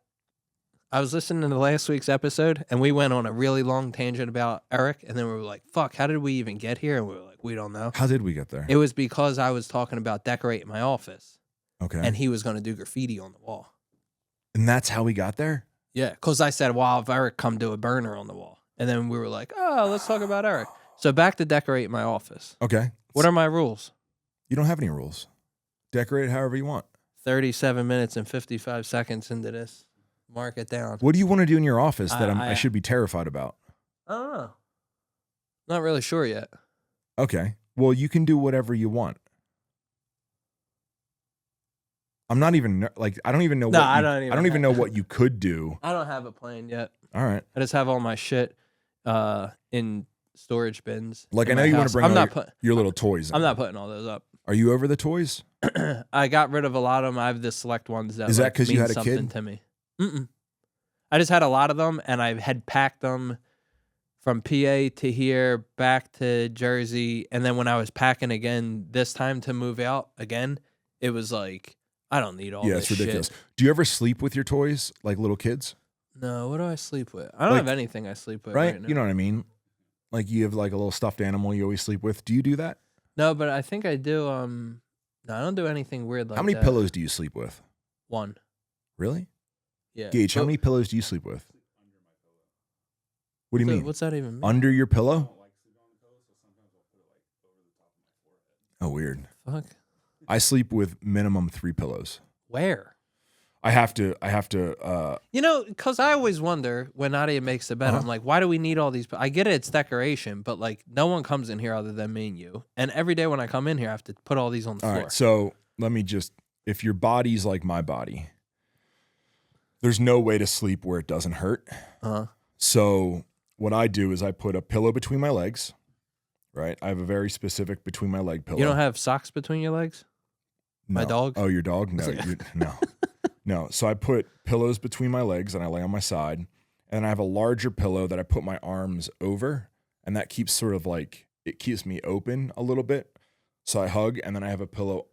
I was listening to last week's episode, and we went on a really long tangent about Eric, and then we were like, fuck, how did we even get here? And we were like, we don't know. How did we get there? It was because I was talking about decorating my office. Okay. And he was going to do graffiti on the wall. And that's how we got there? Yeah, because I said, well, if Eric come do a burner on the wall. And then we were like, oh, let's talk about Eric. So back to decorating my office. Okay. What are my rules? You don't have any rules. Decorate it however you want. 37 minutes and 55 seconds into this. Mark it down. What do you want to do in your office that I should be terrified about? I don't know. Not really sure yet. Okay. Well, you can do whatever you want. I'm not even like I don't even know. I don't even know what you could do. I don't have a plan yet. All right. I just have all my shit in storage bins. Like I know you want to bring your little toys. I'm not putting all those up. Are you over the toys? I got rid of a lot of them. I have the select ones that. Is that because you had a something kid? To me. I just had a lot of them, and I had packed them from PA to here, back to Jersey, and then when I was packing again this time to move out again, it was like I don't need all this. Yeah, it's ridiculous. Shit. Do you ever sleep with your toys like little kids? No, what do I sleep with? I don't have anything I sleep with right now. You know what I mean? Like you have like a little stuffed animal you always sleep with. Do you do that? No, but I think I do. No, I don't do anything weird like that. How many pillows do you sleep with? One. Really? Yeah. Gage, how many pillows do you sleep with? What do you mean? What's that even mean? Under your pillow? Oh, weird. Fuck. I sleep with minimum 3 pillows. Where? I have to. Because I always wonder when Nadia makes the bed, I'm like, why do we need all these? I get it, it's decoration, but like no one comes in here other than me and you. And every day when I come in here, I have to put all these on the floor. All right, so let me just, if your body's like my body, there's no way to sleep where it doesn't hurt. So what I do is I put a pillow between my legs, right? I have a very specific between my leg pillow. You don't have socks between your legs? No. My dog? Oh, your dog? No, no. No. So I put pillows between my legs and I lay on my side. And then I have a larger pillow that I put my arms over. And that keeps sort of like, it keeps me open a little bit. So I hug and then I have a pillow,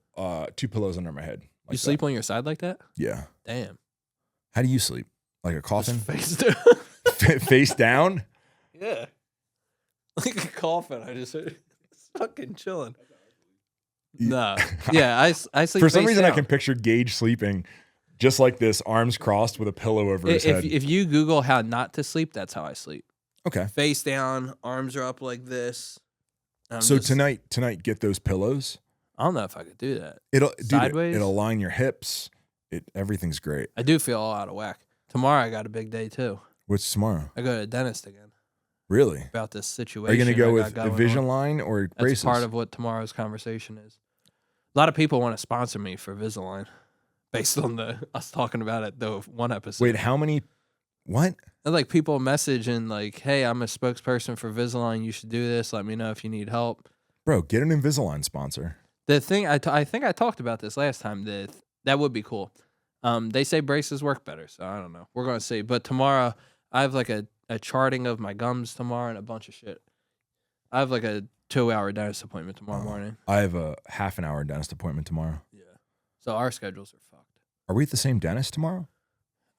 2 pillows under my head. Like you sleep on your side like that? Yeah. Damn. How do you sleep? Like a coffin? Face down. Face down? Yeah. Like a coffin. I just it's fucking chilling. No. Yeah, I sleep For some face reason, down. I can picture Gage sleeping just like this, arms crossed with a pillow over his head. If you Google how not to sleep, that's how I sleep. Okay. Face down, arms are up like this. So tonight, get those pillows. I don't know if I could do that. Sideways? It'll align your hips. Everything's great. I do feel all out of whack. Tomorrow I got a big day too. What's tomorrow? I go to the dentist again. Really? About this situation. Are you going to go with Invisalign or braces? That's part of what tomorrow's conversation is. A lot of people want to sponsor me for Invisalign based on us talking about it, though, one episode. Wait, how many? What? And like people message and like, hey, I'm a spokesperson for Invisalign. You should do this. Let me know if you need help. Bro, get an Invisalign sponsor. The thing, I think I talked about this last time. That would be cool. They say braces work better, so I don't know. We're going to see. But tomorrow, I have like a charting of my gums tomorrow and a bunch of shit. I have like a 2-hour dentist appointment tomorrow morning. I have a half an hour dentist appointment tomorrow. Yeah. So our schedules are fucked. Are we at the same dentist tomorrow?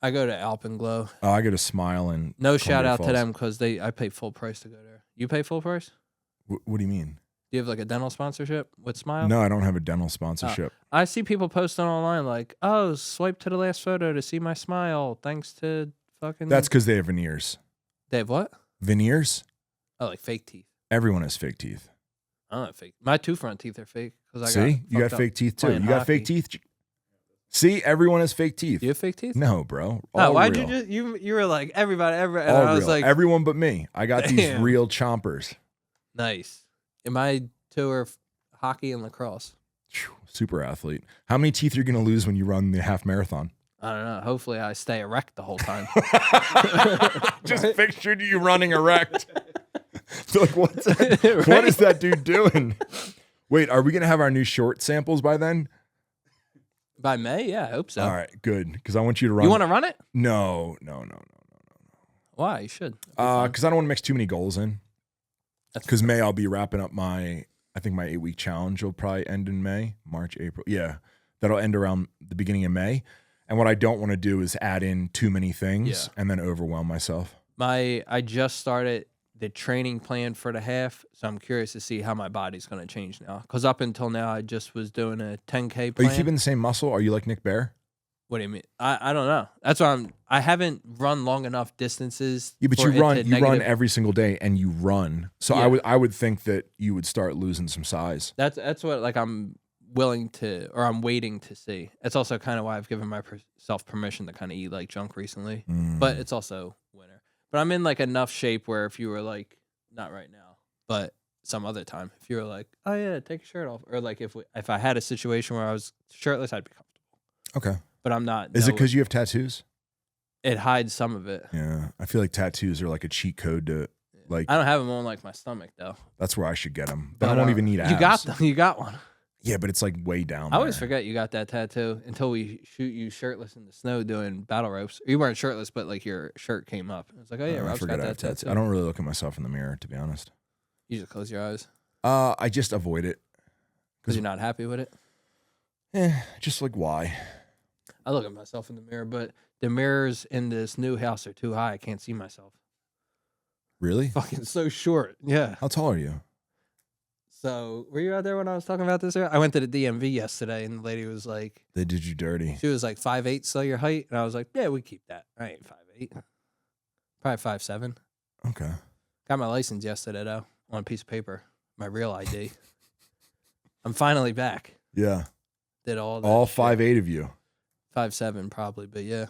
I go to Alpenglow. Oh, I go to Smile and no Columbia shout out Falls. to them because I pay full price to go there. You pay full price? What do you mean? Do you have like a dental sponsorship with Smile? No, I don't have a dental sponsorship. I see people posting online like, oh, swipe to the last photo to see my smile. Thanks to fucking. That's because they have veneers. They have what? Veneers? Oh, like fake teeth. Everyone has fake teeth. I don't have fake. My 2 front teeth are fake. See? You got fake teeth too. You got hockey. fake teeth? See? Everyone has fake teeth. You have fake teeth? No, bro. Oh, why'd real. you were like, everybody, and All I was real. like. Everyone but me. I got these Damn. real chompers. Nice. And my 2 are hockey and lacrosse. Super athlete. How many teeth are you going to lose when you run the half marathon? I don't know. Hopefully I stay erect the whole time. Just pictured you running erect. Like, what is that dude doing? Wait, are we going to have our new short samples by then? By May? Yeah, I hope so. All right, good. Because I want you to run. You want to run it? No. Why? You should. Because I don't want to mix too many goals in. Because May, I'll be wrapping up I think my 8-week challenge will probably end in May, March, April. Yeah, that'll end around the beginning of May. And what I don't want to do is add in too many things and then overwhelm myself. I just started the training plan for the half, so I'm curious to see how my body's going to change now. Because up until now, I just was doing a 10K plan. Are you keeping the same muscle? Are you like Nick Bear? What do you mean? I don't know. That's why I haven't run long enough distances. Yeah, but you run every single day and you run. So I would think that you would start losing some size. That's what like I'm willing to, or I'm waiting to see. It's also kind of why I've given myself permission to kind of eat like junk recently. But it's also winter. But I'm in like enough shape where if you were like, not right now, but some other time, if you were like, oh yeah, take your shirt off, or like if I had a situation where I was shirtless, I'd be comfortable. Okay. But I'm not. Is it because you have tattoos? It hides some of it. Yeah. I feel like tattoos are like a cheat code to like. I don't have them on like my stomach though. That's where I should get them. But I don't even need abs. You got them. You got one. Yeah, but it's like way down. I always forget you got that tattoo until we shoot you shirtless in the snow doing battle ropes. You weren't shirtless, but like your shirt came up. I was like, oh yeah, Rob's got that tattoo. I don't really look at myself in the mirror, to be honest. You just close your eyes. I just avoid it because you're not happy with it. Just like why? I look at myself in the mirror, but the mirrors in this new house are too high. I can't see myself. Really? Fucking so short. Yeah. How tall are you? So, were you out there when I was talking about this? I went to the DMV yesterday, and the lady was like... They did you dirty. She was like 5'8", so your height? And I was like, yeah, we keep that. I ain't 5'8". Probably 5'7". Okay. Got my license yesterday, though, on a piece of paper. My real ID. I'm finally back. Yeah. Did all that all 5'8" of you. 5'7", probably, but yeah.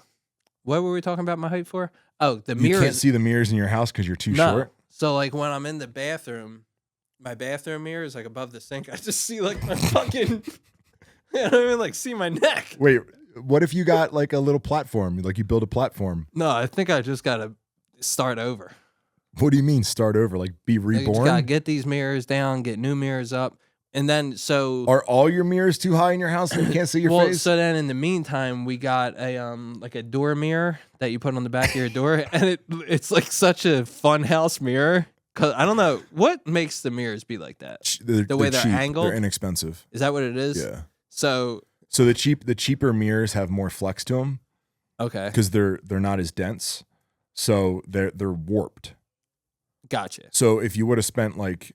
What were we talking about my height for? Oh, the mirrors. You can't see the mirrors in your house because you're too short? So, like, when I'm in the bathroom... My bathroom mirror is like above the sink. I just see like my fucking, I don't even like see my neck. Wait, what if you got like a little platform? Like you build a platform? No, I think I just gotta start over. What do you mean start over? Like be reborn? I just gotta get these mirrors down, get new mirrors up, And then are all your mirrors too high in your house and you can't see your face? So then in the meantime, we got a like a door mirror that you put on the back of your door, and it's like such a fun house mirror. Cause I don't know what makes the mirrors be like that. The way they're cheap. angled, they're inexpensive. Is that what it is? Yeah. So the cheaper mirrors have more flex to them. Okay. Because they're not as dense, so they're warped. Gotcha. So if you would have spent like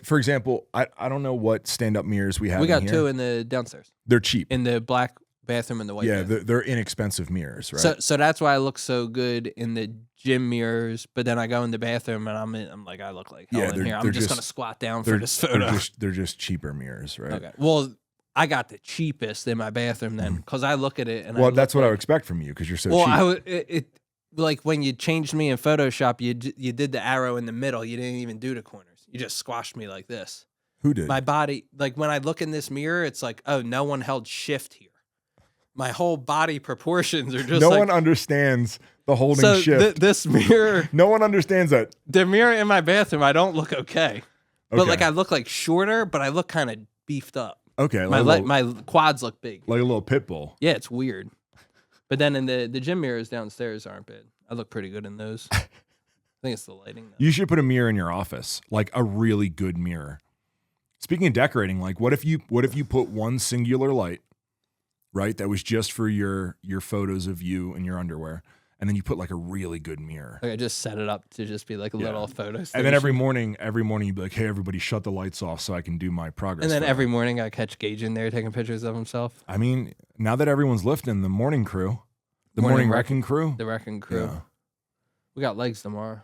for example, I don't know what stand up mirrors we have. We got in here. 2 in the downstairs. They're cheap in the black bathroom and the white. Yeah, bathroom. they're inexpensive mirrors, right? So that's why I look so good in the gym mirrors. But then I go in the bathroom and I'm like I look like hell in here. I'm just gonna squat down for this photo. They're just cheaper mirrors, right? Okay. Well, I got the cheapest in my bathroom then because I look at it and that's what I would expect from you because you're so cheap. Like when you changed me in Photoshop, you did the arrow in the middle. You didn't even do the corners. You just squashed me like this. Who did? My body, like when I look in this mirror, it's like, oh, no one held shift here. My whole body proportions are just no one understands the holding shift. This mirror. No one understands that. The mirror in my bathroom, I don't look okay. But like I look like shorter, but I look kind of beefed up. Okay. Like my quads look big. Like a little pit bull. Yeah, it's weird. But then in the gym mirrors downstairs aren't bad. I look pretty good in those. I think it's the lighting, though. You should put a mirror in your office, like a really good mirror. Speaking of decorating, like what if you put one singular light, right? That was just for your photos of you in your underwear, and then you put like a really good mirror. Like I just set it up to just be like a little photo station. And then every morning you'd be like, hey, everybody shut the lights off so I can do my progress. And then every morning I catch Gage in there taking pictures of himself. I mean, now that everyone's lifting, the morning crew, the morning wrecking crew. The wrecking crew. Yeah. We got legs tomorrow.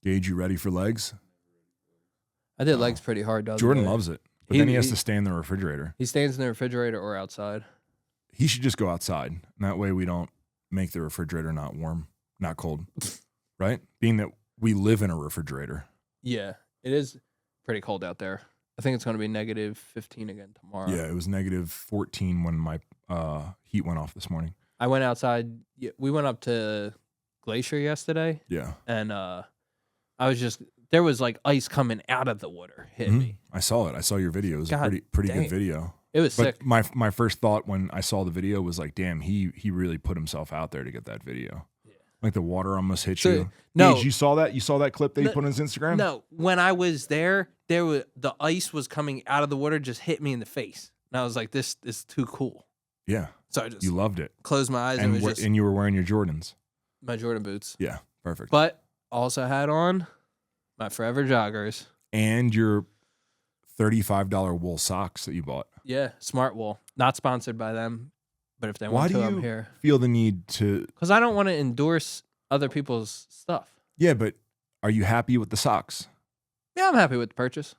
Gage, you ready for legs? I did legs pretty hard. Jordan loves it. But then he has to stay in the refrigerator. He stays in the refrigerator or outside. He should just go outside. And that way we don't make the refrigerator not warm, not cold. Right? Being that we live in a refrigerator. Yeah, it is pretty cold out there. I think it's going to be negative 15 again tomorrow. Yeah, it was negative 14 when my heat went off this morning. I went outside. We went up to Glacier yesterday. Yeah. And there was like ice coming out of the water hitting me. I saw it. I saw your video. It was a pretty good video. It was sick. My first thought when I saw the video was like, damn, he really put himself out there to get that video. Yeah. Like the water almost hit you. No. Gage, you saw that? You saw that clip that he put on his Instagram? No. When I was there the ice was coming out of the water, just hit me in the face. And I was like, this is too cool. Yeah. So I just you loved it. Closed my eyes and you were wearing your Jordans. My Jordan boots. Yeah, perfect. But also had on my Forever joggers. And your $35 wool socks that you bought. Yeah, Smart Wool. Not sponsored by them, but if they want to, I'm here. Feel the need to? Because I don't want to endorse other people's stuff. Yeah, but are you happy with the socks? Yeah, I'm happy with the purchase.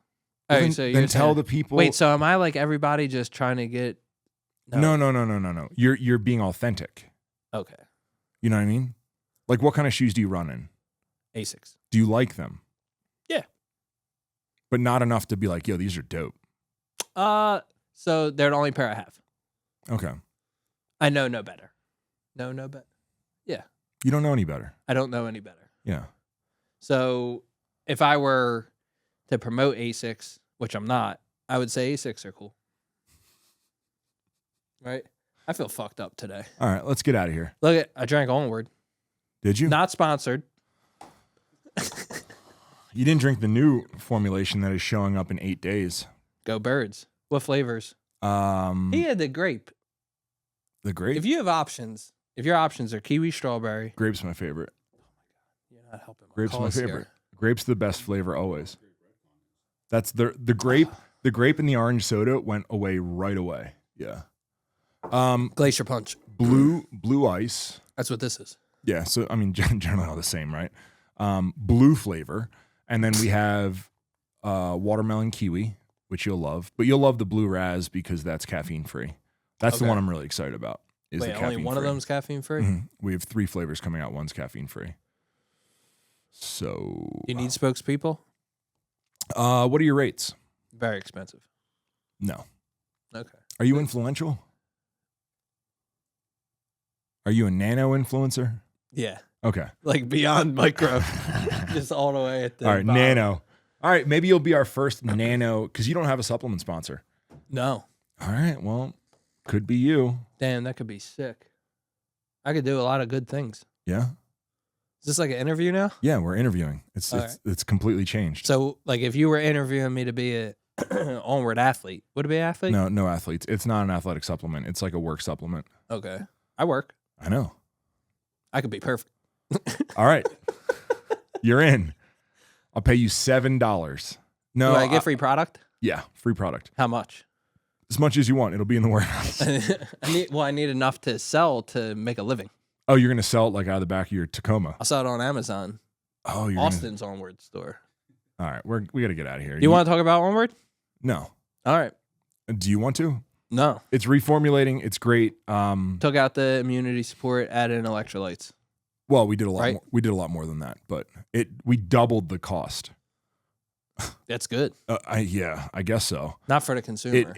Well, then tell the people. Wait, so am I like everybody just trying to get? No. You're being authentic. Okay. You know what I mean? Like, what kind of shoes do you run in? Asics. Do you like them? Yeah. But not enough to be like, yo, these are dope. So they're the only pair I have. Okay. I know no better. No better. Yeah. You don't know any better. I don't know any better. Yeah. So if I were to promote Asics, which I'm not, I would say Asics are cool. Right? I feel fucked up today. All right, let's get out of here. Look, I drank Onward. Did you? Not sponsored. You didn't drink the new formulation that is showing up in 8 days. Go Birds. What flavors? He had the grape. The grape? If you have options, if your options are kiwi, strawberry. Grape's my favorite. Oh my God. You're not helping my Grape's my favorite. Here. Grape's the best flavor always. That's the grape. The grape and the orange soda went away right away. Yeah. Glacier Punch. Blue ice. That's what this is. Yeah. So I mean, generally all the same, right? Blue flavor, and then we have watermelon kiwi, which you'll love, but you'll love the blue Ragz because that's caffeine free. That's the one I'm really excited about. Wait, only one of them's caffeine free? Mm-hmm. We have 3 flavors coming out. One's caffeine free. So you need spokespeople? What are your rates? Very expensive. No. Okay. Are you influential? Are you a nano influencer? Yeah. Okay. Like beyond micro. Just all the way at the all right, bottom. nano. All right, maybe you'll be our first nano because you don't have a supplement sponsor. No. All right, well, could be you. Damn, that could be sick. I could do a lot of good things. Yeah. Is this like an interview now? Yeah, we're interviewing. It's completely changed. So, like, if you were interviewing me to be a Onward athlete, would it be an athlete? No athletes. It's not an athletic supplement. It's like a work supplement. Okay. I work. I know. I could be perfect. All right. You're in. I'll pay you $7. No. Do I get free product? Yeah, free product. How much? As much as you want. It'll be in the warehouse. I need enough to sell to make a living. Oh, you're going to sell it like out of the back of your Tacoma? I'll sell it on Amazon. Oh, you're Austin's Onward store. All right, we got to get out of here. You want to talk about Onward? No. All right. Do you want to? No. It's reformulating. It's great. Took out the immunity support, added in electrolytes. Well, we did a lot. More. We did a lot more than that, but we doubled the cost. That's good. I guess so. Not for the consumer.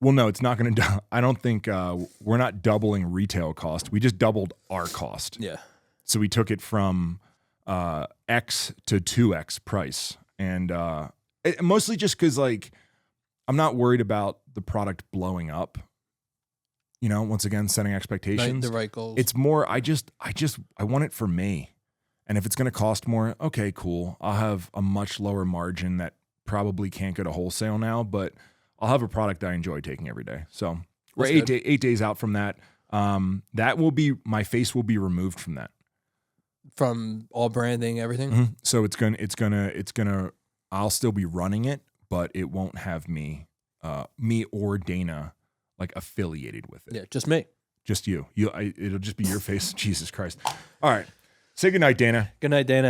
Well, no, it's not going to. I don't think we're not doubling retail cost. We just doubled our cost. Yeah. So we took it from X to 2X price, and mostly just because like I'm not worried about the product blowing up. You know, once again, setting expectations. The right goals. It's more. I want it for me, and if it's going to cost more, okay, cool. I'll have a much lower margin that probably can't go to wholesale now, but I'll have a product I enjoy taking every day. So we're 8 days out from that. That will be, my face will be removed from that. From all branding, everything. Mm-hmm. So it's gonna. I'll still be running it, but it won't have me or Dana like affiliated with it. Yeah, just me. Just you. It'll just be your face. Jesus Christ. All right. Say goodnight, Dana. Good night, Dana.